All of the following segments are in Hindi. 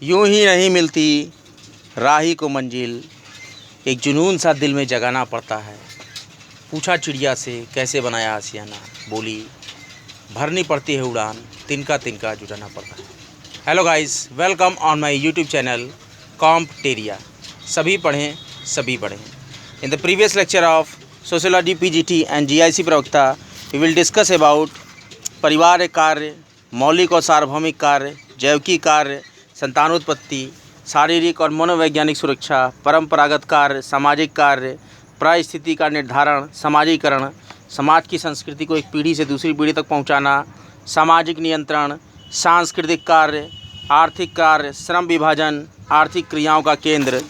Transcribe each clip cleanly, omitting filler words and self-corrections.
यूं ही नहीं मिलती राही को मंजिल, एक जुनून सा दिल में जगाना पड़ता है। पूछा चिड़िया से कैसे बनाया आशियाना, बोली भरनी पड़ती है उड़ान, तिनका तिनका जुटाना पड़ता है। Hello guys, welcome on my YouTube channel Competeria. सभी पढ़ें सभी पढ़ें। In the previous lecture of sociology PGT and GIC प्रवक्ता वी विल डिस्कस अबाउट परिवार कार्य, मौलिक और सार्वभौमिक कार्य, जैविकी कार्य, संतानोत्पत्ति, शारीरिक और मनोवैज्ञानिक सुरक्षा, परंपरागत कार्य, सामाजिक कार्य, परिस्थिति का निर्धारण, समाजीकरण, समाज की संस्कृति को एक पीढ़ी से दूसरी पीढ़ी तक पहुंचाना, सामाजिक नियंत्रण, सांस्कृतिक कार्य, आर्थिक कार्य, श्रम विभाजन, आर्थिक क्रियाओं का केंद्र,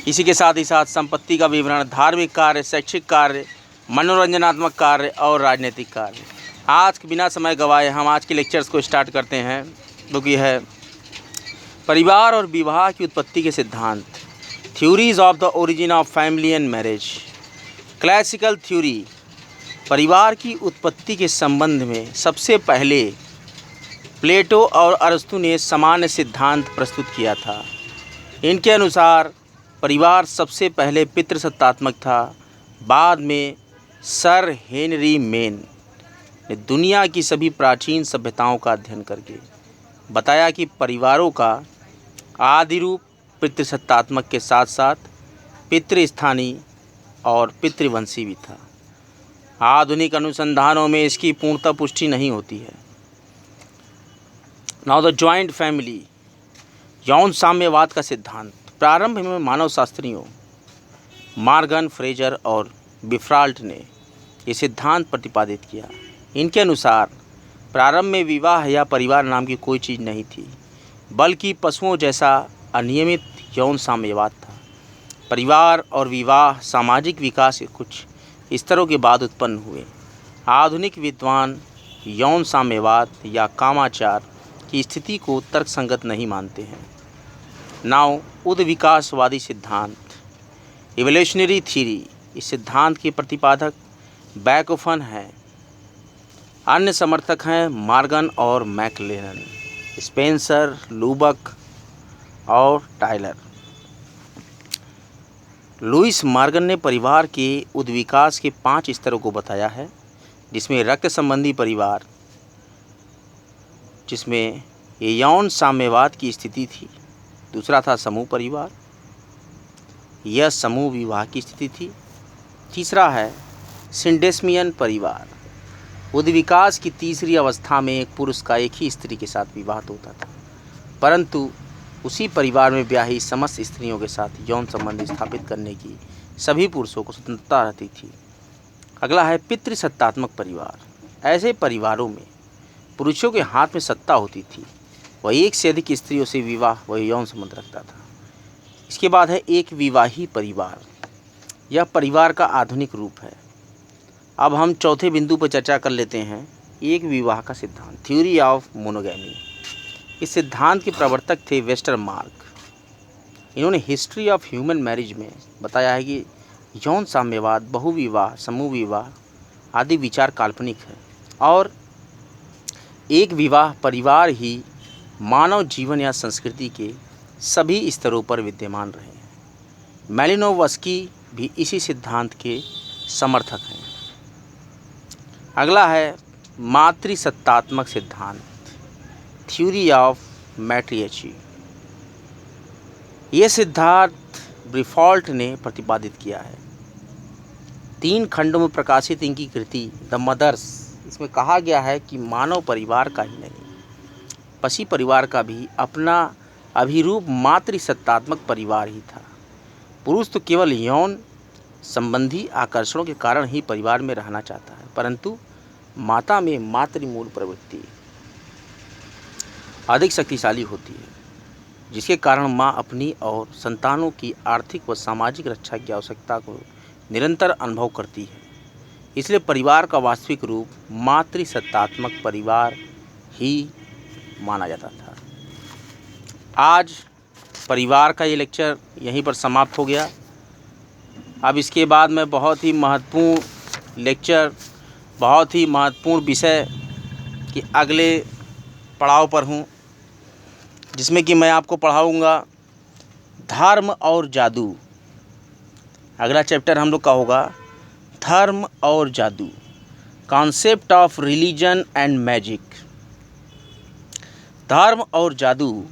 इसी के साथ ही साथ संपत्ति का विवरण, धार्मिक कार्य, शैक्षिक कार्य, मनोरंजनात्मक कार्य और राजनीतिक कार्य। आज के बिना समय गवाए हम आज के लेक्चर्स को स्टार्ट करते हैं, जो कि है परिवार और विवाह की उत्पत्ति के सिद्धांत, theories of the origin of family and marriage. Classical theory परिवार की उत्पत्ति के संबंध में सबसे पहले प्लेटो और अरस्तु ने सामान्य सिद्धांत प्रस्तुत किया था। इनके अनुसार परिवार सबसे पहले पितृसत्तात्मक था। बाद में सर हेनरी मेन ने दुनिया की सभी प्राचीन सभ्यताओं का अध्ययन करके बताया कि परिवारों का आदि रूप पितृसत्तात्मक के साथ साथ पितृस्थानीय और पितृवंशी भी था। आधुनिक अनुसंधानों में इसकी पूर्णतः पुष्टि नहीं होती है। नाउ द जॉइंट फैमिली, यौन साम्यवाद का सिद्धांत। प्रारंभ में मानव शास्त्रियों मॉर्गन, फ्रेजर और बिफ्राल्ट ने ये सिद्धांत प्रतिपादित किया। इनके अनुसार प्रारंभ में विवाह या परिवार नाम की कोई चीज़ नहीं थी, बल्कि पशुओं जैसा अनियमित यौन साम्यवाद था। परिवार और विवाह सामाजिक विकास के कुछ स्तरों के बाद उत्पन्न हुए। आधुनिक विद्वान यौन साम्यवाद या कामाचार की स्थिति को तर्कसंगत नहीं मानते हैं। नाउ उद्विकासवादी सिद्धांत, इवोल्यूशनरी थ्योरी। इस सिद्धांत के प्रतिपादक बैकोफन हैं। अन्य समर्थक हैं मॉर्गन और मैकलेलन, स्पेंसर, लूबक और टायलर। लुइस मॉर्गन ने परिवार के उद्विकास के 5 स्तरों को बताया है, जिसमें रक्त संबंधी परिवार, जिसमें ये यौन साम्यवाद की स्थिति थी। दूसरा था समूह परिवार, यह समूह विवाह की स्थिति थी। तीसरा है सिंडेस्मियन परिवार। उद्विकास की तीसरी अवस्था में एक पुरुष का एक ही स्त्री के साथ विवाह होता था, परंतु उसी परिवार में ब्याही समस्त स्त्रियों के साथ यौन संबंध स्थापित करने की सभी पुरुषों को स्वतंत्रता रहती थी। अगला है पितृसत्तात्मक परिवार। ऐसे परिवारों में पुरुषों के हाथ में सत्ता होती थी, वह एक से अधिक स्त्रियों से विवाह व यौन संबंध रखता था। इसके बाद है एक विवाही परिवार। यह परिवार का आधुनिक रूप है। अब हम चौथे बिंदु पर चर्चा कर लेते हैं, एक विवाह का सिद्धांत, थ्योरी ऑफ मोनोगैमी। इस सिद्धांत के प्रवर्तक थे वेस्टरमार्क। इन्होंने हिस्ट्री ऑफ ह्यूमन मैरिज में बताया है कि यौन साम्यवाद, बहुविवाह, समूह विवाह आदि विचार काल्पनिक है और एक विवाह परिवार ही मानव जीवन या संस्कृति के सभी स्तरों पर विद्यमान रहे हैं। मैलिनोवस्की भी इसी सिद्धांत के समर्थक हैं। अगला है मातृसत्तात्मक सिद्धांत, थ्योरी ऑफ मैट्रियची। ये सिद्धांत ब्रिफॉल्ट ने प्रतिपादित किया है। 3 खंडों में प्रकाशित इनकी कृति द मदर्स, इसमें कहा गया है कि मानव परिवार का ही नहीं, पशी परिवार का भी अपना अभिरूप मातृसत्तात्मक परिवार ही था। पुरुष तो केवल यौन संबंधी आकर्षणों के कारण ही परिवार में रहना चाहता है, परंतु माता में मातृमूल प्रवृत्ति अधिक शक्तिशाली होती है, जिसके कारण माँ अपनी और संतानों की आर्थिक व सामाजिक रक्षा की आवश्यकता को निरंतर अनुभव करती है। इसलिए परिवार का वास्तविक रूप मातृसत्तात्मक परिवार ही माना जाता था। आज परिवार का ये लेक्चर यहीं पर समाप्त हो गया। अब इसके बाद मैं बहुत ही महत्वपूर्ण लेक्चर, बहुत ही महत्वपूर्ण विषय के अगले पड़ाव पर हूँ। जिसमें कि मैं आपको पढ़ाऊँगा धर्म और जादू। अगला चैप्टर हम लोग का होगा धर्म और जादू, concept of religion and magic. धर्म और जादू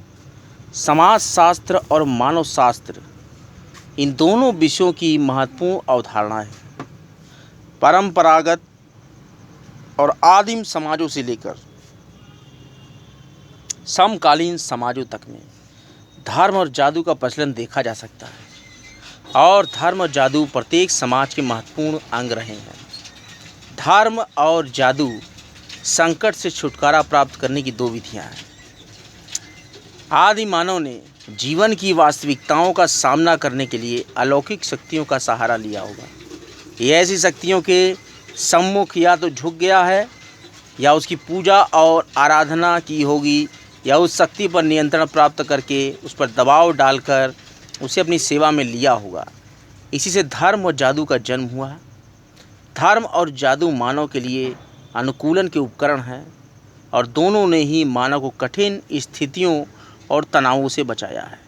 समाज शास्त्र और मानव शास्त्र, इन दोनों विषयों की महत्वपूर्ण अवधारणा है। परंपरागत और आदिम समाजों से लेकर समकालीन समाजों तक में धर्म और जादू का प्रचलन देखा जा सकता है और धर्म और जादू प्रत्येक समाज के महत्वपूर्ण अंग रहे हैं। धर्म और जादू संकट से छुटकारा प्राप्त करने की दो विधियां हैं। आदि मानव ने जीवन की वास्तविकताओं का सामना करने के लिए अलौकिक शक्तियों का सहारा लिया होगा। ये ऐसी शक्तियों के सम्मुख या तो झुक गया है या उसकी पूजा और आराधना की होगी या उस शक्ति पर नियंत्रण प्राप्त करके उस पर दबाव डालकर उसे अपनी सेवा में लिया होगा। इसी से धर्म और जादू का जन्म हुआ। धर्म और जादू मानव के लिए अनुकूलन के उपकरण हैं और दोनों ने ही मानव को कठिन स्थितियों और तनावों से बचाया है।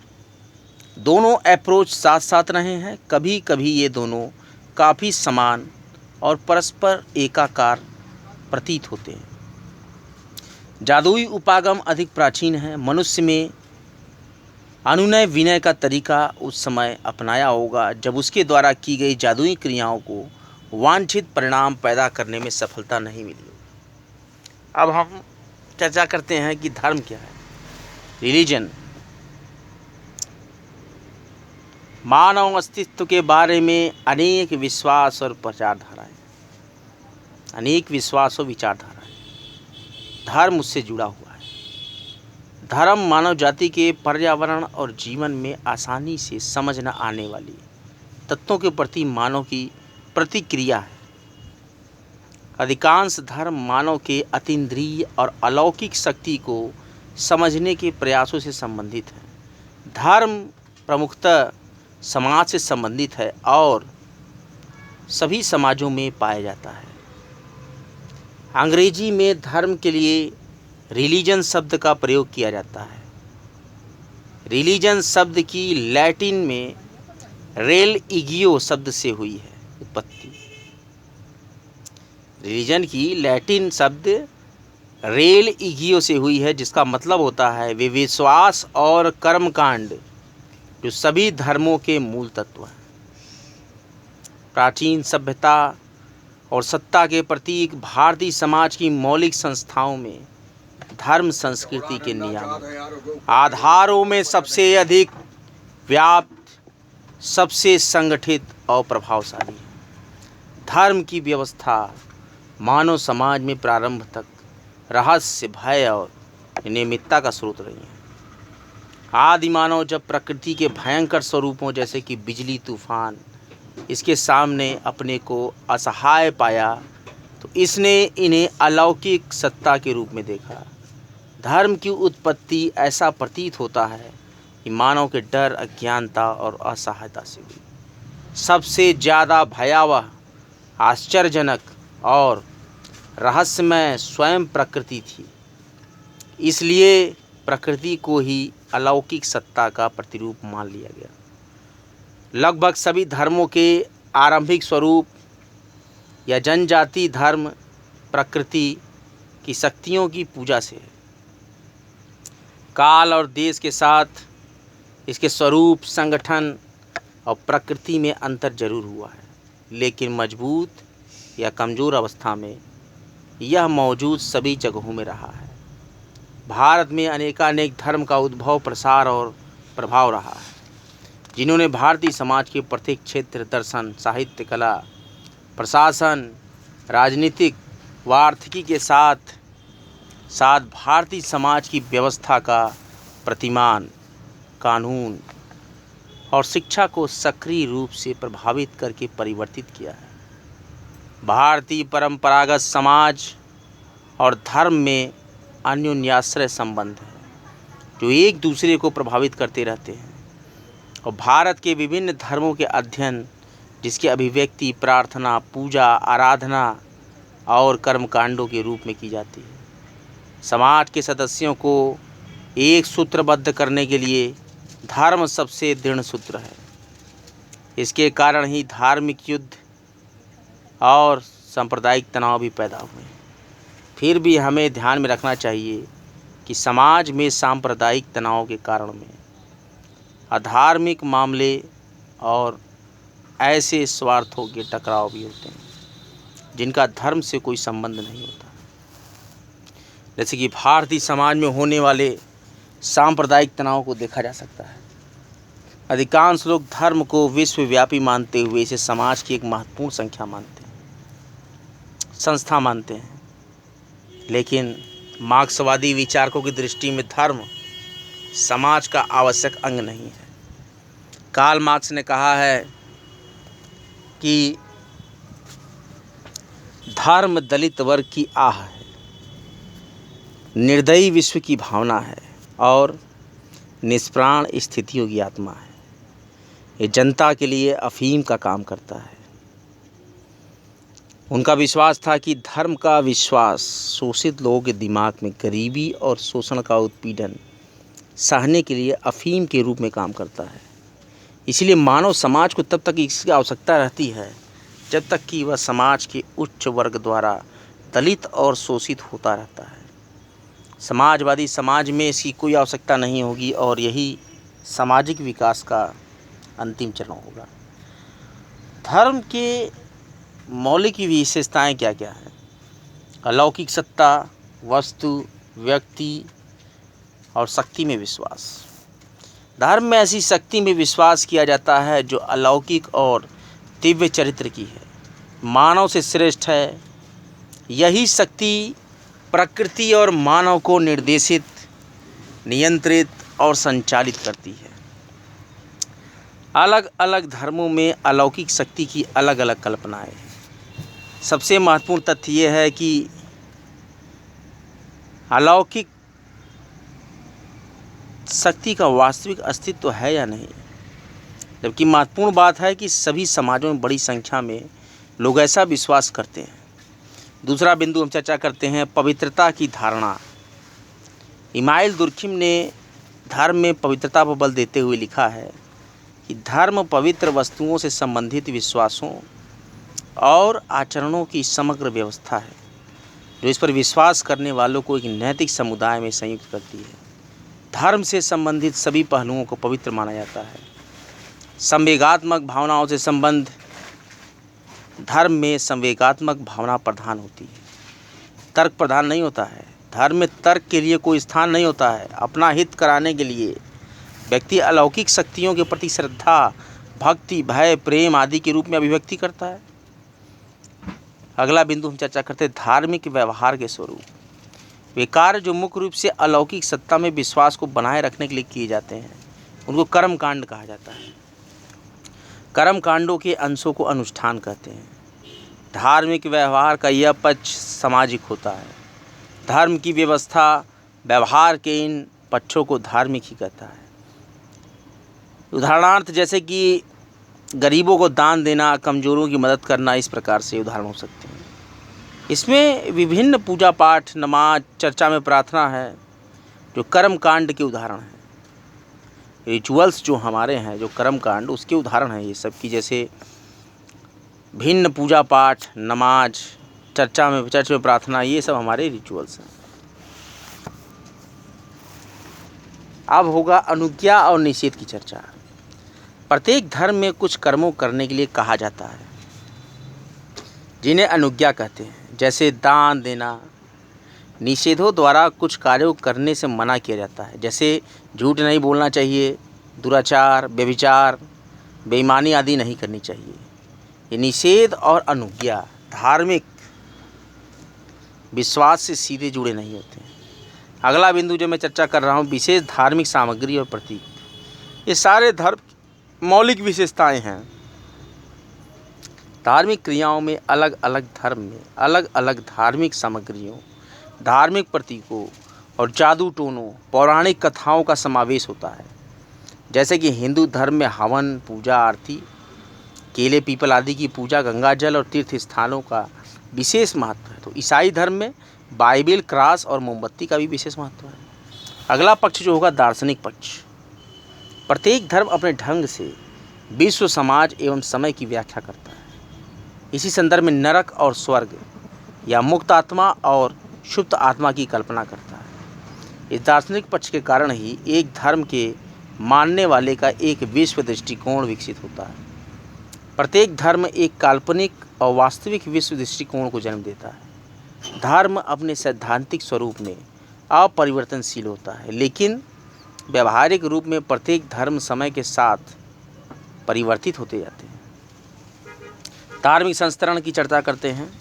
दोनों अप्रोच साथ साथ रहे हैं। कभी कभी ये दोनों काफ़ी समान और परस्पर एकाकार प्रतीत होते हैं। जादुई उपागम अधिक प्राचीन है। मनुष्य में अनुनय विनय का तरीका उस समय अपनाया होगा जब उसके द्वारा की गई जादुई क्रियाओं को वांछित परिणाम पैदा करने में सफलता नहीं मिली। अब हम चर्चा करते हैं कि धर्म क्या है। रिलीजन मानव अस्तित्व के बारे में अनेक विश्वास और विचारधाराएं, धर्म उससे जुड़ा हुआ है। धर्म मानव जाति के पर्यावरण और जीवन में आसानी से समझ न आने वाली तत्वों के प्रति मानव की प्रतिक्रिया है। अधिकांश धर्म मानव के अतीन्द्रिय और अलौकिक शक्ति को समझने के प्रयासों से संबंधित है। धर्म प्रमुखतः समाज से संबंधित है और सभी समाजों में पाया जाता है। अंग्रेजी में धर्म के लिए रिलीजन शब्द का प्रयोग किया जाता है। रिलीजन शब्द की लैटिन में रेलिगियो शब्द से हुई है उत्पत्ति। रिलीजन की लैटिन शब्द रेलिगियो से हुई है, जिसका मतलब होता है वे विश्वास और कर्मकांड जो सभी धर्मों के मूल तत्व हैं। प्राचीन सभ्यता और सत्ता के प्रतीक भारतीय समाज की मौलिक संस्थाओं में धर्म संस्कृति के नियामक आधारों में सबसे अधिक व्याप्त, सबसे संगठित और प्रभावशाली है। धर्म की व्यवस्था मानव समाज में प्रारंभ तक रहस्य, भय और नियमितता का स्रोत रही है। आदि मानव जब प्रकृति के भयंकर स्वरूपों जैसे कि बिजली, तूफान इसके सामने अपने को असहाय पाया तो इसने इन्हें अलौकिक सत्ता के रूप में देखा। धर्म की उत्पत्ति ऐसा प्रतीत होता है कि मानव के डर, अज्ञानता और असहायता से हुई। सबसे ज़्यादा भयावह, आश्चर्यजनक और रहस्यमय स्वयं प्रकृति थी। इसलिए प्रकृति को ही अलौकिक सत्ता का प्रतिरूप मान लिया गया। लगभग सभी धर्मों के आरंभिक स्वरूप या जनजाति धर्म प्रकृति की शक्तियों की पूजा से है। काल और देश के साथ इसके स्वरूप, संगठन और प्रकृति में अंतर जरूर हुआ है, लेकिन मजबूत या कमज़ोर अवस्था में यह मौजूद सभी जगहों में रहा है। भारत में अनेकानेक धर्म का उद्भव, प्रसार और प्रभाव रहा है, जिन्होंने भारतीय समाज के प्रत्येक क्षेत्र, दर्शन, साहित्य, कला, प्रशासन, राजनीतिक व आर्थिकी के साथ साथ भारतीय समाज की व्यवस्था का प्रतिमान, कानून और शिक्षा को सक्रिय रूप से प्रभावित करके परिवर्तित किया है। भारतीय परंपरागत समाज और धर्म में अन्योन्याश्रय संबंध है जो एक दूसरे को प्रभावित करते रहते हैं, और भारत के विभिन्न धर्मों के अध्ययन, जिसकी अभिव्यक्ति प्रार्थना, पूजा, आराधना और कर्मकांडों के रूप में की जाती है, समाज के सदस्यों को एक सूत्रबद्ध करने के लिए धर्म सबसे दृढ़ सूत्र है। इसके कारण ही धार्मिक युद्ध और सांप्रदायिक तनाव भी पैदा हुए। फिर भी हमें ध्यान में रखना चाहिए कि समाज में सांप्रदायिक तनाव के कारण में अधार्मिक मामले और ऐसे स्वार्थों के टकराव भी होते हैं जिनका धर्म से कोई संबंध नहीं होता। जैसे कि भारतीय समाज में होने वाले सांप्रदायिक तनाव को देखा जा सकता है। अधिकांश लोग धर्म को विश्वव्यापी मानते हुए इसे समाज की एक महत्वपूर्ण संस्था मानते हैं। लेकिन मार्क्सवादी विचारकों की दृष्टि में धर्म समाज का आवश्यक अंग नहीं है। कार्ल मार्क्स ने कहा है कि धर्म दलित वर्ग की आह है, निर्दयी विश्व की भावना है और निष्प्राण स्थितियों की आत्मा है। ये जनता के लिए अफीम का काम करता है। उनका विश्वास था कि धर्म का विश्वास शोषित लोगों के दिमाग में गरीबी और शोषण का उत्पीड़न सहने के लिए अफीम के रूप में काम करता है। इसलिए मानव समाज को तब तक इसकी आवश्यकता रहती है जब तक कि वह समाज के उच्च वर्ग द्वारा दलित और शोषित होता रहता है। समाजवादी समाज में इसकी कोई आवश्यकता नहीं होगी और यही सामाजिक विकास का अंतिम चरण होगा। धर्म के मौलिक विशेषताएं क्या क्या है? अलौकिक सत्ता, वस्तु, व्यक्ति और शक्ति में विश्वास। धर्म में ऐसी शक्ति में विश्वास किया जाता है जो अलौकिक और दिव्य चरित्र की है, मानव से श्रेष्ठ है। यही शक्ति प्रकृति और मानव को निर्देशित, नियंत्रित और संचालित करती है। अलग अलग धर्मों में अलौकिक शक्ति की अलग अलग कल्पनाएं हैं। सबसे महत्वपूर्ण तथ्य यह है कि अलौकिक शक्ति का वास्तविक अस्तित्व है या नहीं, जबकि महत्वपूर्ण बात है कि सभी समाजों में बड़ी संख्या में लोग ऐसा विश्वास करते हैं। दूसरा बिंदु हम चर्चा करते हैं पवित्रता की धारणा। इमाइल दुर्खिम ने धर्म में पवित्रता पर बल देते हुए लिखा है कि धर्म पवित्र वस्तुओं से संबंधित विश्वासों और आचरणों की समग्र व्यवस्था है जो इस पर विश्वास करने वालों को एक नैतिक समुदाय में संयुक्त करती है। धर्म से संबंधित सभी पहलुओं को पवित्र माना जाता है। संवेगात्मक भावनाओं से संबंध। धर्म में संवेगात्मक भावना प्रधान होती है, तर्क प्रधान नहीं होता है। धर्म में तर्क के लिए कोई स्थान नहीं होता है। अपना हित कराने के लिए व्यक्ति अलौकिक शक्तियों के प्रति श्रद्धा, भक्ति, भय, प्रेम आदि के रूप में अभिव्यक्ति करता है। अगला बिंदु हम चर्चा करते हैं धार्मिक व्यवहार के स्वरूप। वे कार्य जो मुख्य रूप से अलौकिक सत्ता में विश्वास को बनाए रखने के लिए किए जाते हैं उनको कर्म कांड कहा जाता है। कर्म कांडों के अंशों को अनुष्ठान कहते हैं। धार्मिक व्यवहार का यह पक्ष सामाजिक होता है। धर्म की व्यवस्था व्यवहार के इन पक्षों को धार्मिक ही कहता है। उदाहरणार्थ जैसे कि गरीबों को दान देना, कमजोरों की मदद करना, इस प्रकार से उदाहरण हो सकते हैं। इसमें विभिन्न पूजा पाठ, नमाज, चर्चा में प्रार्थना है जो कर्म कांड के उदाहरण हैं। रिचुअल्स जो हमारे हैं, जो कर्म कांड, उसके उदाहरण हैं ये सब की। जैसे भिन्न पूजा पाठ, नमाज, चर्च में प्रार्थना, ये सब हमारे रिचुअल्स हैं। अब होगा अनुज्ञा और निषेध की चर्चा। प्रत्येक धर्म में कुछ कर्मों करने के लिए कहा जाता है जिन्हें अनुज्ञा कहते हैं, जैसे दान देना। निषेधों द्वारा कुछ कार्यों करने से मना किया जाता है, जैसे झूठ नहीं बोलना चाहिए, दुराचार, व्यभिचार, बेईमानी आदि नहीं करनी चाहिए। ये निषेध और अनुज्ञा धार्मिक विश्वास से सीधे जुड़े नहीं होते हैं। अगला बिंदु जो मैं चर्चा कर रहा हूँ, विशेष धार्मिक सामग्री और प्रतीक। ये सारे धर्म मौलिक विशेषताएं हैं। धार्मिक क्रियाओं में अलग अलग धर्म में अलग अलग धार्मिक सामग्रियों, धार्मिक प्रतीकों और जादू टोनों, पौराणिक कथाओं का समावेश होता है। जैसे कि हिंदू धर्म में हवन, पूजा, आरती, केले, पीपल आदि की पूजा, गंगा जल और तीर्थ स्थानों का विशेष महत्व है। तो ईसाई धर्म में बाइबिल, क्रॉस और मोमबत्ती का भी विशेष महत्व है। अगला पक्ष जो होगा दार्शनिक पक्ष। प्रत्येक धर्म अपने ढंग से विश्व, समाज एवं समय की व्याख्या करता है। इसी संदर्भ में नरक और स्वर्ग या मुक्त आत्मा और शुद्ध आत्मा की कल्पना करता है। इस दार्शनिक पक्ष के कारण ही एक धर्म के मानने वाले का एक विश्व दृष्टिकोण विकसित होता है। प्रत्येक धर्म एक काल्पनिक और वास्तविक विश्व दृष्टिकोण को जन्म देता है। धर्म अपने सैद्धांतिक स्वरूप में अपरिवर्तनशील होता है, लेकिन व्यावहारिक रूप में प्रत्येक धर्म समय के साथ परिवर्तित होते जाते हैं। धार्मिक संस्करण की चर्चा करते हैं।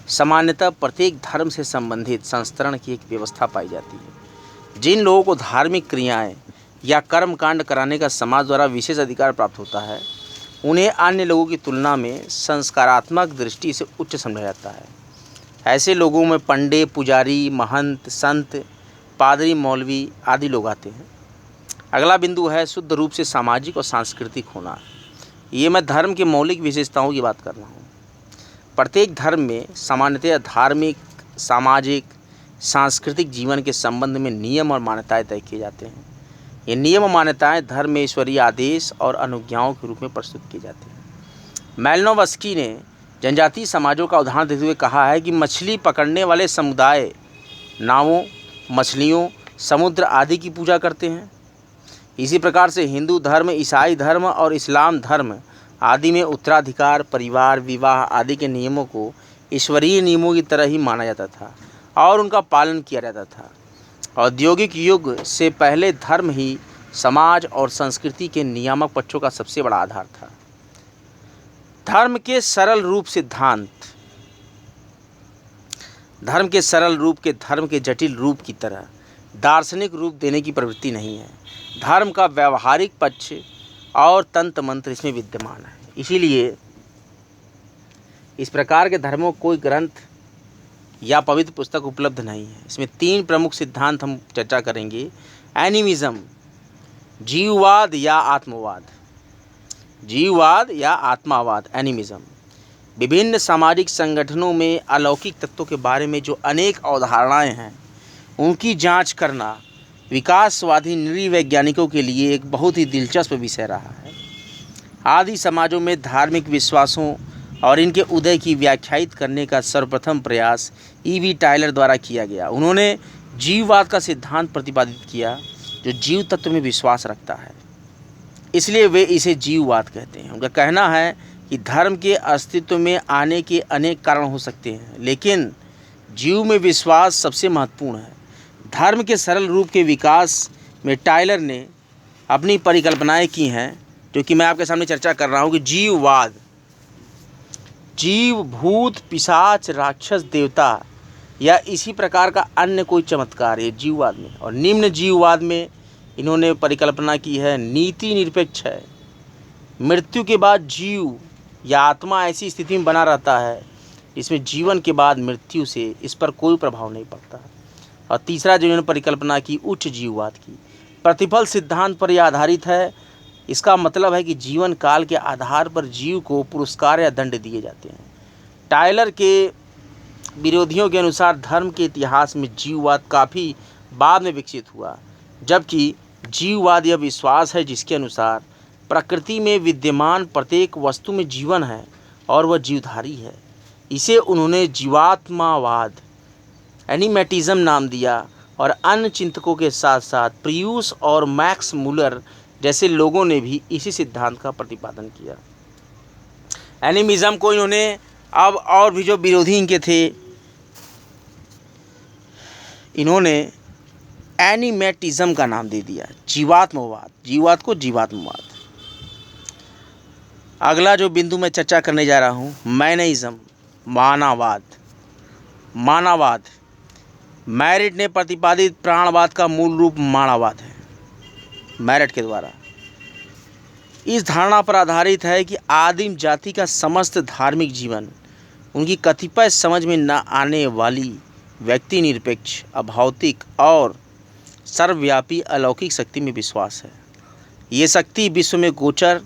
सामान्यतः प्रत्येक धर्म से संबंधित संस्करण की एक व्यवस्था पाई जाती है। जिन लोगों को धार्मिक क्रियाएं या कर्मकांड कराने का समाज द्वारा विशेष अधिकार प्राप्त होता है, उन्हें अन्य लोगों की तुलना में संस्कारात्मक दृष्टि से उच्च समझा जाता है। ऐसे लोगों में पंडित, पुजारी, महंत, संत, पादरी, मौलवी आदि लोग आते हैं। अगला बिंदु है शुद्ध रूप से सामाजिक और सांस्कृतिक होना। ये मैं धर्म के मौलिक विशेषताओं की बात कर रहा हूँ। प्रत्येक धर्म में सामान्यतः धार्मिक, सामाजिक, सांस्कृतिक जीवन के संबंध में नियम और मान्यताएं तय किए जाते हैं। ये नियम और मान्यताएं धर्म में ईश्वरीय आदेश और अनुज्ञाओं के रूप में प्रस्तुत किए जाते हैं। मैलिनोवस्की ने जनजातीय समाजों का उदाहरण देते हुए कहा है कि मछली पकड़ने वाले समुदाय नावों, मछलियों, समुद्र आदि की पूजा करते हैं। इसी प्रकार से हिंदू धर्म, ईसाई धर्म और इस्लाम धर्म आदि में उत्तराधिकार, परिवार, विवाह आदि के नियमों को ईश्वरीय नियमों की तरह ही माना जाता था और उनका पालन किया जाता था। औद्योगिक युग से पहले धर्म ही समाज और संस्कृति के नियामक पक्षों का सबसे बड़ा आधार था। धर्म के सरल रूप सिद्धांत धर्म के सरल रूप के धर्म के जटिल रूप की तरह दार्शनिक रूप देने की प्रवृत्ति नहीं है। धर्म का व्यावहारिक पक्ष और तंत्र मंत्र इसमें विद्यमान है। इसीलिए इस प्रकार के धर्मों को कोई ग्रंथ या पवित्र पुस्तक उपलब्ध नहीं है। इसमें 3 प्रमुख सिद्धांत हम चर्चा करेंगे। एनिमिज्म, जीववाद या आत्मवाद। जीववाद या आत्मावाद, एनिमिज्म। विभिन्न सामाजिक संगठनों में अलौकिक तत्वों के बारे में जो अनेक अवधारणाएं हैं, उनकी जांच करना विकासवादी नृवैज्ञानिकों के लिए एक बहुत ही दिलचस्प विषय रहा है। आदि समाजों में धार्मिक विश्वासों और इनके उदय की व्याख्यायित करने का सर्वप्रथम प्रयास E.V. टायलर द्वारा किया गया। उन्होंने जीववाद का सिद्धांत प्रतिपादित किया जो जीव तत्व में विश्वास रखता है, इसलिए वे इसे जीववाद कहते हैं। उनका कहना है कि धर्म के अस्तित्व में आने के अनेक कारण हो सकते हैं, लेकिन जीव में विश्वास सबसे महत्वपूर्ण है। धर्म के सरल रूप के विकास में टायलर ने अपनी परिकल्पनाएं की हैं, जो कि मैं आपके सामने चर्चा कर रहा हूँ कि जीववाद, जीव, भूत, पिशाच, राक्षस, देवता या इसी प्रकार का अन्य कोई चमत्कार है जीववाद में। और निम्न जीववाद में इन्होंने परिकल्पना की है नीति निरपेक्ष है। मृत्यु के बाद जीव या आत्मा ऐसी स्थिति में बना रहता है इसमें जीवन के बाद मृत्यु से इस पर कोई प्रभाव नहीं पड़ता। और तीसरा जो इन्होंने परिकल्पना की उच्च जीववाद की, प्रतिफल सिद्धांत पर यह आधारित है। इसका मतलब है कि जीवन काल के आधार पर जीव को पुरस्कार या दंड दिए जाते हैं। टायलर के विरोधियों के अनुसार धर्म के इतिहास में जीववाद काफ़ी बाद में विकसित हुआ, जबकि जीववाद यह विश्वास है जिसके अनुसार प्रकृति में विद्यमान प्रत्येक वस्तु में जीवन है और वह जीवधारी है। इसे उन्होंने जीवात्मावाद, एनिमेटिज्म नाम दिया। और अन्य चिंतकों के साथ साथ प्रियूस और मैक्स मुलर जैसे लोगों ने भी इसी सिद्धांत का प्रतिपादन किया। एनिमिज्म को इन्होंने अब और भी जो विरोधी इनके थे, इन्होंने एनिमेटिज्म का नाम दे दिया, जीवात्मवाद, जीववाद को जीवात्मवाद। अगला जो बिंदु मैं चर्चा करने जा रहा हूँ, मैनिज्म, मानववाद। मानववाद, मैरिट ने प्रतिपादित प्राणवाद का मूल रूप मानववाद है। मैरिट के द्वारा इस धारणा पर आधारित है कि आदिम जाति का समस्त धार्मिक जीवन उनकी कतिपय समझ में न आने वाली व्यक्ति निरपेक्ष, अभौतिक और सर्वव्यापी अलौकिक शक्ति में विश्वास है। ये शक्ति विश्व में गोचर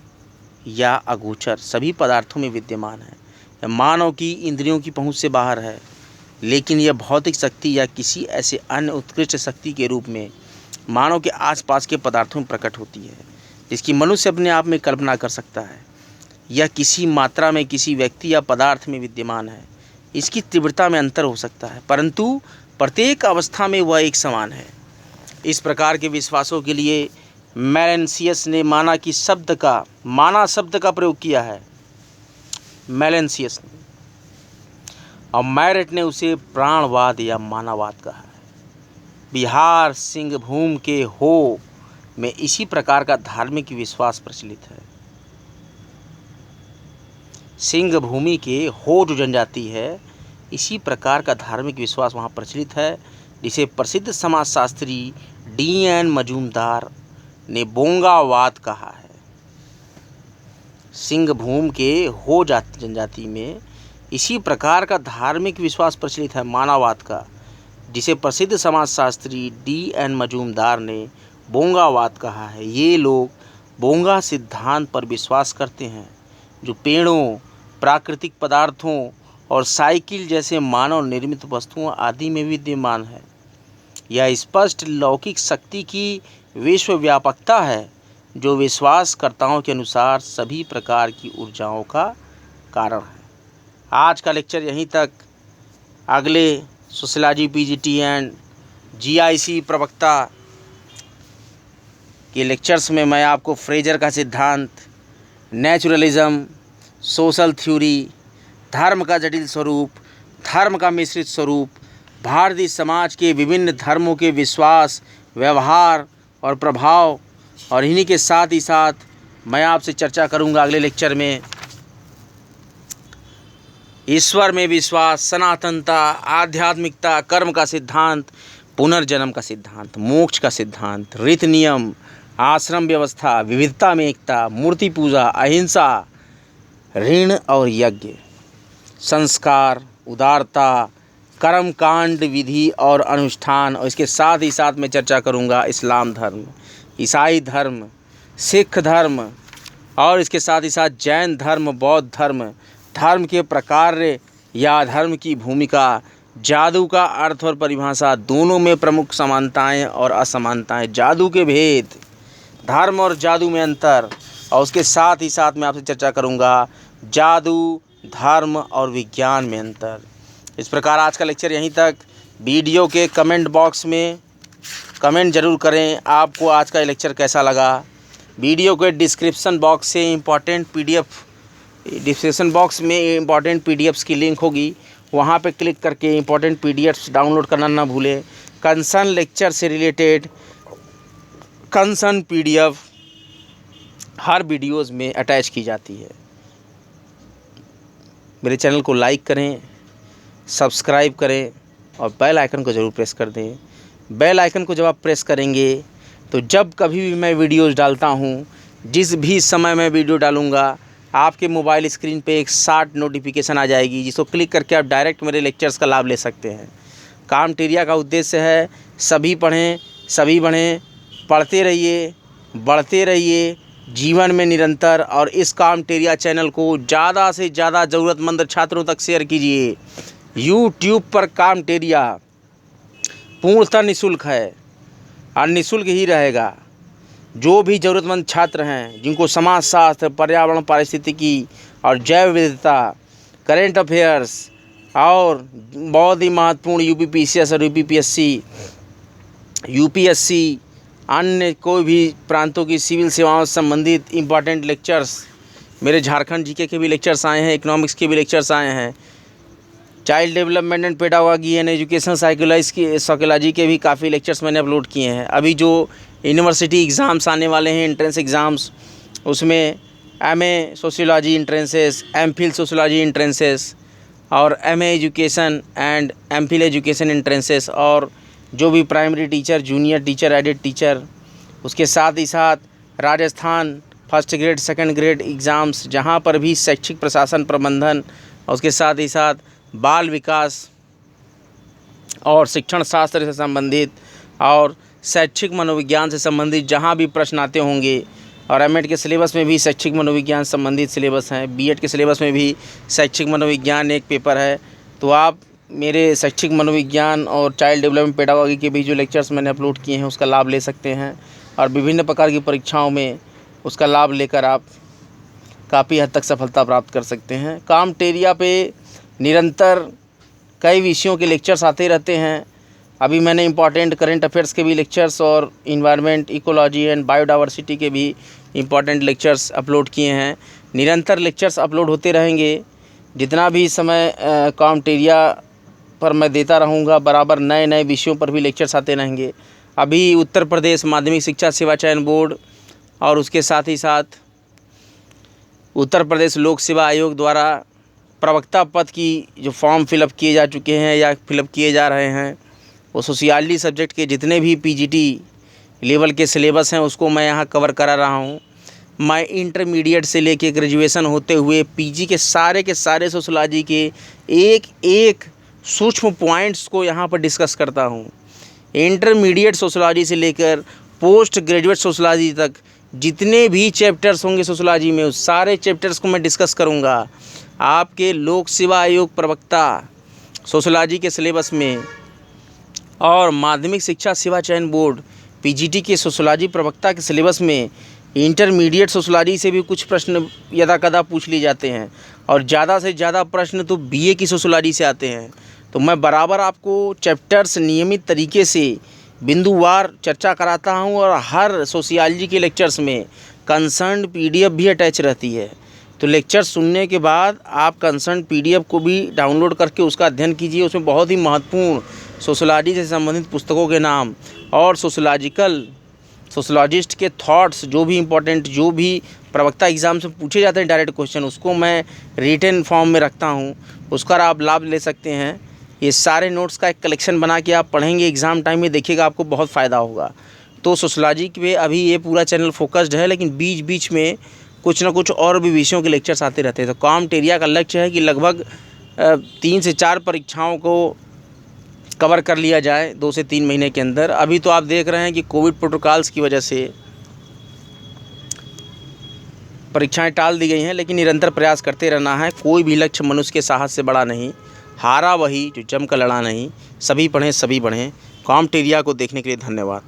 या अगोचर सभी पदार्थों में विद्यमान है। यह मानव की इंद्रियों की पहुंच से बाहर है, लेकिन यह भौतिक शक्ति या किसी ऐसे अन्य उत्कृष्ट शक्ति के रूप में मानव के आसपास के पदार्थों में प्रकट होती है, जिसकी मनुष्य अपने आप में कल्पना कर सकता है। यह किसी मात्रा में किसी व्यक्ति या पदार्थ में विद्यमान है। इसकी तीव्रता में अंतर हो सकता है, परंतु प्रत्येक अवस्था में वह एक समान है। इस प्रकार के विश्वासों के लिए मेलेंसियस ने माना शब्द का प्रयोग किया है। मेलेंसियस ने, और मैरेट ने उसे प्राणवाद या मानववाद कहा है। बिहार सिंहभूम के हो में इसी प्रकार का धार्मिक विश्वास प्रचलित है। सिंहभूमि के हो जो जनजाति है, इसी प्रकार का धार्मिक विश्वास वहाँ प्रचलित है, जिसे प्रसिद्ध समाजशास्त्री D.N. मजूमदार ने बोंगावाद कहा है। सिंहभूम के हो जनजाति में इसी प्रकार का धार्मिक विश्वास प्रचलित है, मानववाद का, जिसे प्रसिद्ध समाजशास्त्री D.N. मजूमदार ने बोंगावाद कहा है। ये लोग बोंगा सिद्धांत पर विश्वास करते हैं, जो पेड़ों, प्राकृतिक पदार्थों और साइकिल जैसे मानव निर्मित वस्तुओं आदि में विद्यमान है। यह स्पष्ट लौकिक शक्ति की विश्वव्यापकता है, जो विश्वासकर्ताओं के अनुसार सभी प्रकार की ऊर्जाओं का कारण है। आज का लेक्चर यहीं तक। अगले सोशियोलॉजी PGT एंड GIC प्रवक्ता के लेक्चर्स में मैं आपको फ्रेजर का सिद्धांत, नेचुरलिज्म, सोशल थ्योरी, धर्म का जटिल स्वरूप, धर्म का मिश्रित स्वरूप, भारतीय समाज के विभिन्न धर्मों के विश्वास, व्यवहार और प्रभाव, और इन्हीं के साथ ही साथ मैं आपसे चर्चा करूंगा अगले लेक्चर में ईश्वर में विश्वास, सनातनता, आध्यात्मिकता, कर्म का सिद्धांत, पुनर्जन्म का सिद्धांत, मोक्ष का सिद्धांत, रीति नियम, आश्रम व्यवस्था, विविधता में एकता, मूर्ति पूजा, अहिंसा, ऋण और यज्ञ, संस्कार, उदारता, कर्म कांड, विधि और अनुष्ठान, और इसके साथ ही साथ मैं चर्चा करूंगा इस्लाम धर्म, ईसाई धर्म, सिख धर्म, और इसके साथ ही साथ जैन धर्म, बौद्ध धर्म, धर्म के प्रकार या धर्म की भूमिका, जादू का अर्थ और परिभाषा, दोनों में प्रमुख समानताएं और असमानताएं, जादू के भेद, धर्म और जादू में अंतर, और उसके साथ ही साथ मैं आपसे चर्चा करूंगा जादू, धर्म और विज्ञान में अंतर। इस प्रकार आज का लेक्चर यहीं तक। वीडियो के कमेंट बॉक्स में कमेंट ज़रूर करें आपको आज का लेक्चर कैसा लगा। वीडियो के डिस्क्रिप्शन बॉक्स से इम्पॉर्टेंट PDFs की लिंक होगी, वहाँ पे क्लिक करके इम्पॉर्टेंट PDFs डाउनलोड करना ना भूलें। कंसर्न लेक्चर से रिलेटेड कंसर्न PDF हर वीडियोस में अटैच की जाती है। मेरे चैनल को लाइक करें, सब्सक्राइब करें और बेल आइकन को ज़रूर प्रेस कर दें। बेल आइकन को जब आप प्रेस करेंगे तो जब कभी भी मैं वीडियोस डालता हूं, जिस भी समय मैं वीडियो डालूंगा, आपके मोबाइल स्क्रीन पे एक शार्ट नोटिफिकेशन आ जाएगी, जिसको क्लिक करके आप डायरेक्ट मेरे लेक्चर्स का लाभ ले सकते हैं। कामटेरिया का उद्देश्य है सभी पढ़ें, सभी बढ़ें, पढ़ते रहिए, बढ़ते रहिए जीवन में निरंतर, और इस कामटेरिया चैनल को ज़्यादा से ज़्यादा ज़रूरतमंद छात्रों तक शेयर कीजिए। यूट्यूब पर कामटेरिया पूर्णतः निःशुल्क है और निःशुल्क ही रहेगा। जो भी ज़रूरतमंद छात्र हैं, जिनको समाजशास्त्र, पर्यावरण, पारिस्थितिकी और जैव विविधता, करेंट अफेयर्स और बहुत ही महत्वपूर्ण UPPCS और UPSC अन्य कोई भी प्रांतों की सिविल सेवाओं से संबंधित इम्पॉर्टेंट लेक्चर्स, मेरे झारखंड GK के भी लेक्चर्स आए हैं, इकोनॉमिक्स के भी लेक्चर्स आए हैं, child development and pedagogy and education psychology के भी काफ़ी लेक्चर्स मैंने अपलोड किए हैं। अभी जो यूनिवर्सिटी एग्ज़ाम्स आने वाले हैं, एंट्रेंस एग्ज़ाम्स, उसमें MA sociology entrances, MPhil sociology entrances और MA education and MPhil education entrances, और जो भी primary teacher, junior teacher, aided teacher, उसके साथ ही साथ Rajasthan first grade, second grade exams, जहां पर भी शैक्षिक प्रशासन प्रबंधन, और उसके साथ ही साथ बाल विकास और शिक्षण शास्त्र से संबंधित और शैक्षिक मनोविज्ञान से संबंधित जहां भी प्रश्न आते होंगे, और M.Ed के सिलेबस में भी शैक्षिक मनोविज्ञान संबंधित सिलेबस हैं, B.Ed के सिलेबस में भी शैक्षिक मनोविज्ञान एक पेपर है। तो आप मेरे शैक्षिक मनोविज्ञान और चाइल्ड डेवलपमेंट पेडागॉजी के भी जो लेक्चर्स मैंने अपलोड किए हैं उसका लाभ ले सकते हैं और विभिन्न प्रकार की परीक्षाओं में उसका लाभ लेकर आप काफ़ी हद तक सफलता प्राप्त कर सकते हैं। कॉम्टेरिया पे निरंतर कई विषयों के लेक्चर्स आते रहते हैं। अभी मैंने इम्पॉर्टेंट करंट अफेयर्स के भी लेक्चर्स और इन्वायरमेंट, इकोलॉजी एंड बायोडाइवर्सिटी के भी इम्पॉर्टेंट लेक्चर्स अपलोड किए हैं। निरंतर लेक्चर्स अपलोड होते रहेंगे। जितना भी समय कॉम्टेरिया पर मैं देता रहूँगा, बराबर नए नए विषयों पर भी लेक्चर्स आते रहेंगे। अभी उत्तर प्रदेश माध्यमिक शिक्षा सेवा चयन बोर्ड और उसके साथ ही साथ उत्तर प्रदेश लोक सेवा आयोग द्वारा प्रवक्ता पद की जो फॉर्म फिलअप किए जा चुके हैं या फिलअप किए जा रहे हैं, वो सोशियोलॉजी सब्जेक्ट के जितने भी पीजीटी लेवल के सिलेबस हैं उसको मैं यहाँ कवर करा रहा हूँ। मैं इंटरमीडिएट से लेके ग्रेजुएशन होते हुए पीजी के सारे सोशियोलॉजी के एक एक सूक्ष्म पॉइंट्स को यहाँ पर डिस्कस करता हूँ। इंटरमीडिएट सोशियोलॉजी से लेकर पोस्ट ग्रेजुएट सोशियोलॉजी तक जितने भी चैप्टर्स होंगे सोशियोलॉजी में, उस सारे चैप्टर्स को मैं डिस्कस करूँगा आपके लोक सेवा आयोग प्रवक्ता सोशियोलॉजी के सिलेबस में और माध्यमिक शिक्षा सेवा चयन बोर्ड पीजीटी के सोशियोलॉजी प्रवक्ता के सिलेबस में। इंटरमीडिएट सोशियोलॉजी से भी कुछ प्रश्न यदाकदा पूछ लिए जाते हैं और ज़्यादा से ज़्यादा प्रश्न तो बीए की सोशियोलॉजी से आते हैं। तो मैं बराबर आपको चैप्टर्स नियमित तरीके से बिंदुवार चर्चा कराता हूं और हर सोशियोलॉजी के लेक्चर्स में कंसर्न पीडीएफ भी अटैच रहती है। तो लेक्चर सुनने के बाद आप कंसर्न पीडीएफ को भी डाउनलोड करके उसका अध्ययन कीजिए। उसमें बहुत ही महत्वपूर्ण सोशियोलॉजी से संबंधित पुस्तकों के नाम और सोशियोलॉजिस्ट के थॉट्स जो भी इम्पोर्टेंट, जो भी प्रवक्ता एग्ज़ाम से पूछे जाते हैं डायरेक्ट क्वेश्चन, उसको मैं रिटन फॉर्म में रखता हूँ, उसका आप लाभ ले सकते हैं। ये सारे नोट्स का एक कलेक्शन बना के आप पढ़ेंगे एग्ज़ाम टाइम में, देखिएगा आपको बहुत फ़ायदा होगा। तो सोशियोलॉजी पे अभी ये पूरा चैनल फोकस्ड है, लेकिन बीच बीच में कुछ ना कुछ और भी विषयों के लेक्चर्स आते रहते हैं। तो कॉम्टेरिया का लक्ष्य है कि लगभग 3 से 4 परीक्षाओं को कवर कर लिया जाए 2 से 3 महीने के अंदर। अभी तो आप देख रहे हैं कि कोविड प्रोटोकॉल्स की वजह से परीक्षाएं टाल दी गई हैं, लेकिन निरंतर प्रयास करते रहना है। कोई भी लक्ष्य मनुष्य के साहस से बड़ा नहीं, हारा वही जो जम कर लड़ा नहीं। सभी पढ़ें, सभी बढ़ें। कॉम्टेरिया को देखने के लिए धन्यवाद।